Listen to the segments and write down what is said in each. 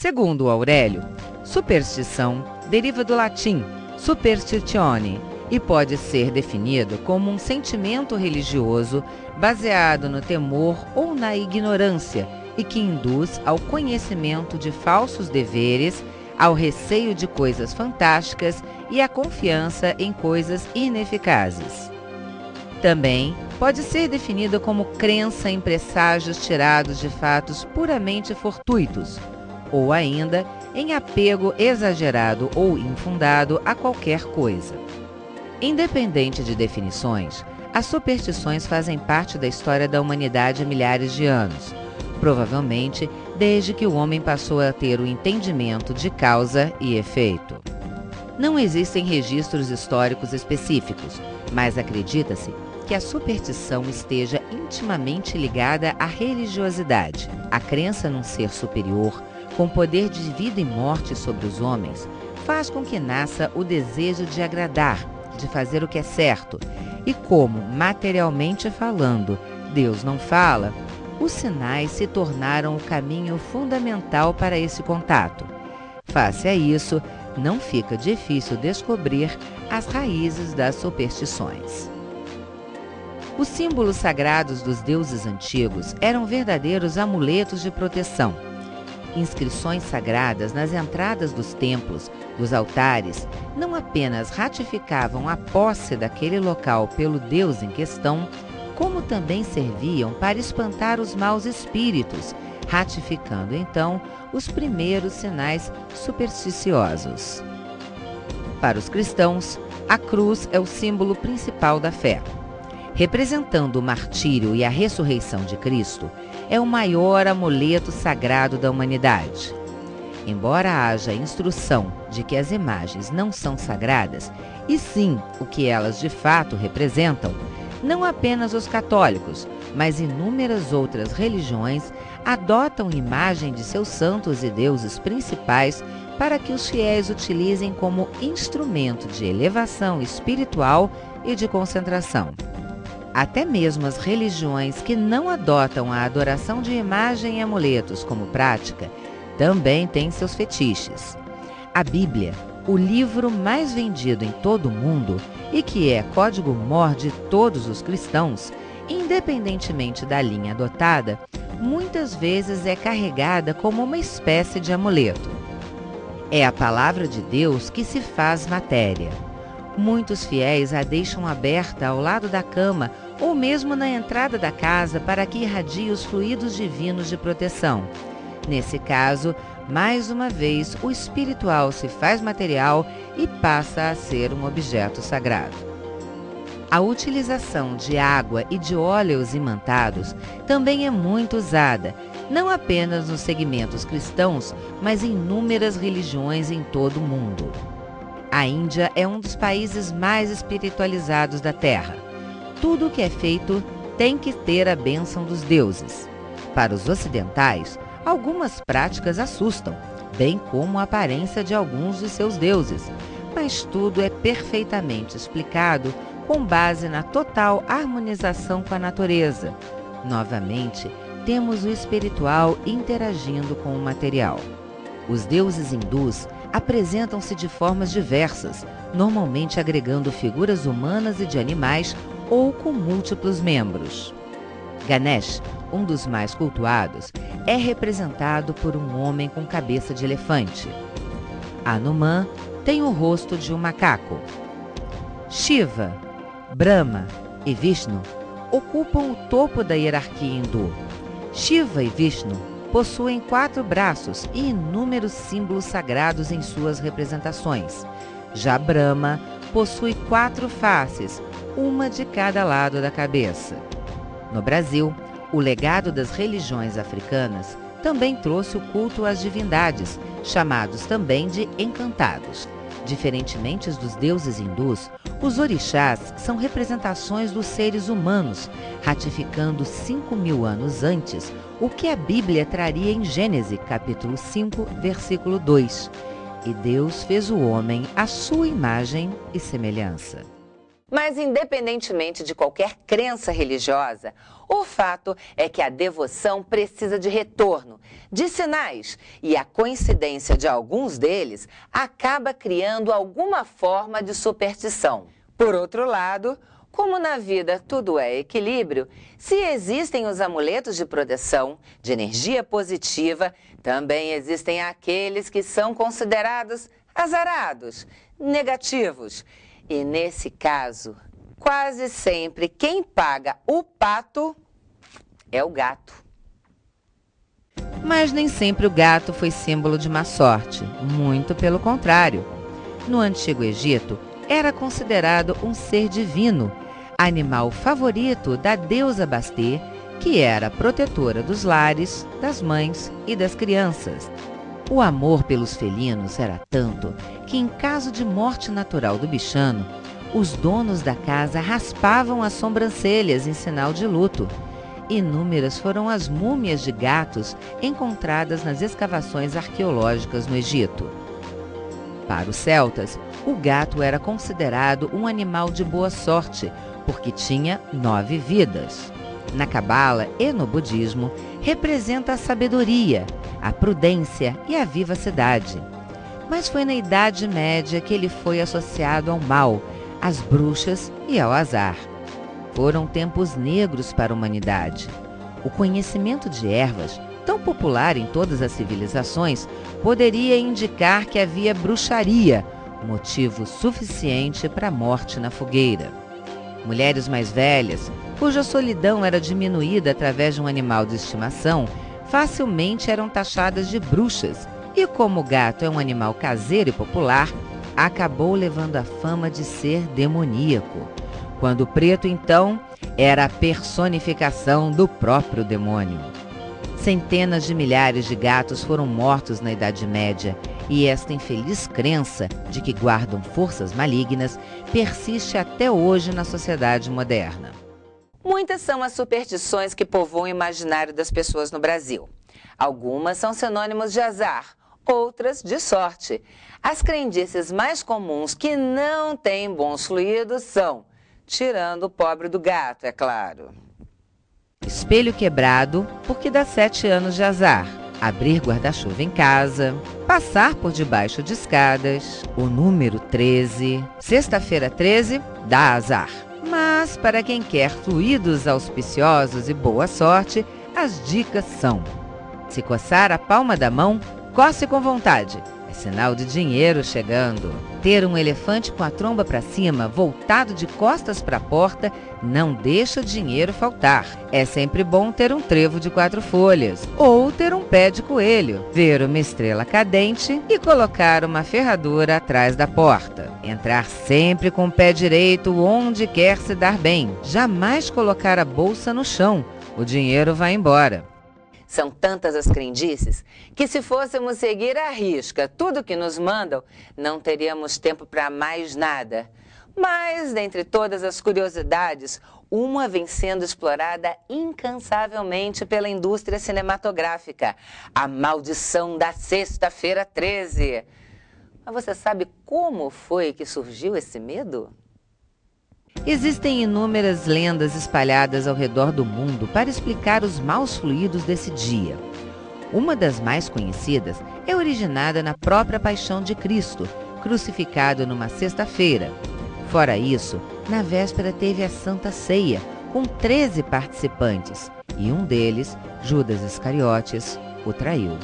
Segundo Aurélio, superstição deriva do latim superstitione e pode ser definido como um sentimento religioso baseado no temor ou na ignorância e que induz ao conhecimento de falsos deveres, ao receio de coisas fantásticas e à confiança em coisas ineficazes. Também pode ser definido como crença em presságios tirados de fatos puramente fortuitos, ou ainda em apego exagerado ou infundado a qualquer coisa. Independente de definições, as superstições fazem parte da história da humanidade há milhares de anos, provavelmente desde que o homem passou a ter o entendimento de causa e efeito. Não existem registros históricos específicos, mas acredita-se que a superstição esteja intimamente ligada à religiosidade. A crença num ser superior, com poder de vida e morte sobre os homens, faz com que nasça o desejo de agradar, de fazer o que é certo. E como, materialmente falando, Deus não fala, os sinais se tornaram o caminho fundamental para esse contato. Face a isso, não fica difícil descobrir as raízes das superstições. Os símbolos sagrados dos deuses antigos eram verdadeiros amuletos de proteção. Inscrições sagradas nas entradas dos templos, dos altares, não apenas ratificavam a posse daquele local pelo deus em questão, como também serviam para espantar os maus espíritos, ratificando então os primeiros sinais supersticiosos. Para os cristãos, a cruz é o símbolo principal da fé. Representando o martírio e a ressurreição de Cristo, é o maior amuleto sagrado da humanidade. Embora haja instrução de que as imagens não são sagradas, e sim o que elas de fato representam, não apenas os católicos, mas inúmeras outras religiões adotam imagem de seus santos e deuses principais para que os fiéis utilizem como instrumento de elevação espiritual e de concentração. Até mesmo as religiões que não adotam a adoração de imagem e amuletos como prática, também têm seus fetiches. A Bíblia, o livro mais vendido em todo o mundo e que é código-mor de todos os cristãos, independentemente da linha adotada, muitas vezes é carregada como uma espécie de amuleto. É a palavra de Deus que se faz matéria. Muitos fiéis a deixam aberta ao lado da cama ou mesmo na entrada da casa para que irradie os fluidos divinos de proteção. Nesse caso, mais uma vez, o espiritual se faz material e passa a ser um objeto sagrado. A utilização de água e de óleos imantados também é muito usada, não apenas nos segmentos cristãos, mas em inúmeras religiões em todo o mundo. A Índia é um dos países mais espiritualizados da Terra. Tudo o que é feito tem que ter a bênção dos deuses. Para os ocidentais, algumas práticas assustam, bem como a aparência de alguns de seus deuses, mas tudo é perfeitamente explicado com base na total harmonização com a natureza. Novamente, temos o espiritual interagindo com o material. Os deuses hindus apresentam-se de formas diversas, normalmente agregando figuras humanas e de animais ou com múltiplos membros. Ganesh, um dos mais cultuados, é representado por um homem com cabeça de elefante. Hanuman tem o rosto de um macaco. Shiva, Brahma e Vishnu ocupam o topo da hierarquia hindu. Shiva e Vishnu possuem 4 braços e inúmeros símbolos sagrados em suas representações. Já Brahma possui 4 faces, uma de cada lado da cabeça. No Brasil, o legado das religiões africanas também trouxe o culto às divindades, chamados também de encantados. Diferentemente dos deuses hindus, os orixás são representações dos seres humanos, ratificando 5.000 anos antes o que a Bíblia traria em Gênesis, capítulo 5, versículo 2. E Deus fez o homem à sua imagem e semelhança. Mas independentemente de qualquer crença religiosa, o fato é que a devoção precisa de retorno, de sinais, e a coincidência de alguns deles acaba criando alguma forma de superstição. Por outro lado, como na vida tudo é equilíbrio, se existem os amuletos de proteção, de energia positiva, também existem aqueles que são considerados azarados, negativos. E nesse caso, quase sempre quem paga o pato é o gato. Mas nem sempre o gato foi símbolo de má sorte, muito pelo contrário. No Antigo Egito, era considerado um ser divino, animal favorito da deusa Bastê, que era protetora dos lares, das mães e das crianças. O amor pelos felinos era tanto que, em caso de morte natural do bichano, os donos da casa raspavam as sobrancelhas em sinal de luto. Inúmeras foram as múmias de gatos encontradas nas escavações arqueológicas no Egito. Para os celtas, o gato era considerado um animal de boa sorte, porque tinha 9 vidas. Na Cabala e no budismo, representa a sabedoria, a prudência e a vivacidade. Mas foi na Idade Média que ele foi associado ao mal, às bruxas e ao azar. Foram tempos negros para a humanidade. O conhecimento de ervas, tão popular em todas as civilizações, poderia indicar que havia bruxaria, motivo suficiente para a morte na fogueira. Mulheres mais velhas, cuja solidão era diminuída através de um animal de estimação, facilmente eram taxadas de bruxas, e como o gato é um animal caseiro e popular, acabou levando a fama de ser demoníaco, quando o preto, então, era a personificação do próprio demônio. Centenas de milhares de gatos foram mortos na Idade Média, e esta infeliz crença de que guardam forças malignas persiste até hoje na sociedade moderna. Muitas são as superstições que povoam o imaginário das pessoas no Brasil. Algumas são sinônimos de azar, outras de sorte. As crendices mais comuns que não têm bons fluidos são, tirando o pobre do gato, é claro: espelho quebrado, porque dá 7 anos de azar; abrir guarda-chuva em casa; passar por debaixo de escadas; o número 13; sexta-feira 13 dá azar. Mas, para quem quer fluidos auspiciosos e boa sorte, as dicas são: se coçar a palma da mão, coce com vontade, é sinal de dinheiro chegando. Ter um elefante com a tromba para cima, voltado de costas para a porta, não deixa o dinheiro faltar. É sempre bom ter um trevo de 4 folhas, ou ter um pé de coelho, ver uma estrela cadente e colocar uma ferradura atrás da porta. Entrar sempre com o pé direito onde quer se dar bem. Jamais colocar a bolsa no chão, o dinheiro vai embora. São tantas as crendices que, se fôssemos seguir à risca tudo que nos mandam, não teríamos tempo para mais nada. Mas, dentre todas as curiosidades, uma vem sendo explorada incansavelmente pela indústria cinematográfica: a maldição da sexta-feira 13. Mas você sabe como foi que surgiu esse medo? Existem inúmeras lendas espalhadas ao redor do mundo para explicar os maus fluidos desse dia. Uma das mais conhecidas é originada na própria Paixão de Cristo, crucificado numa sexta-feira. Fora isso, na véspera teve a Santa Ceia, com 13 participantes, e um deles, Judas Iscariotes, o traiu.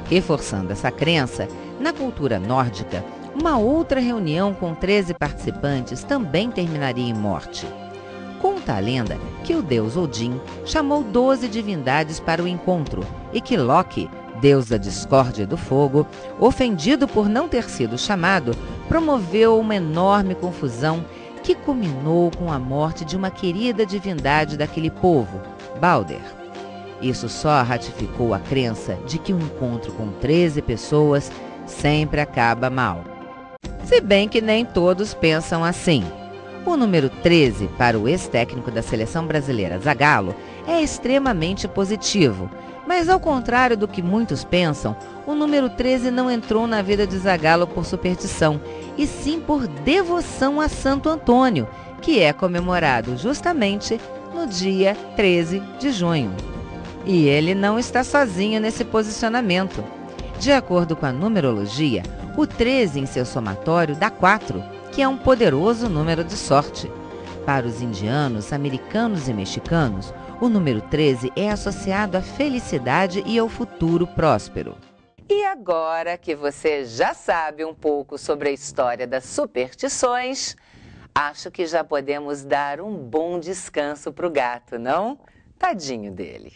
Reforçando essa crença, na cultura nórdica, uma outra reunião com 13 participantes também terminaria em morte. Conta a lenda que o deus Odin chamou 12 divindades para o encontro e que Loki, deus da discórdia e do fogo, ofendido por não ter sido chamado, promoveu uma enorme confusão que culminou com a morte de uma querida divindade daquele povo, Balder. Isso só ratificou a crença de que um encontro com 13 pessoas sempre acaba mal. Se bem que nem todos pensam assim. O número 13, para o ex-técnico da seleção brasileira, Zagallo, é extremamente positivo, Mas ao contrário do que muitos pensam, o número 13 não entrou na vida de Zagallo por superstição, e sim por devoção a Santo Antônio, que é comemorado justamente no dia 13 de junho. E ele não está sozinho nesse posicionamento. De acordo com a numerologia, o 13 em seu somatório dá 4, que é um poderoso número de sorte. Para os indianos, americanos e mexicanos, o número 13 é associado à felicidade e ao futuro próspero. E agora que você já sabe um pouco sobre a história das superstições, acho que já podemos dar um bom descanso para o gato, não? Tadinho dele.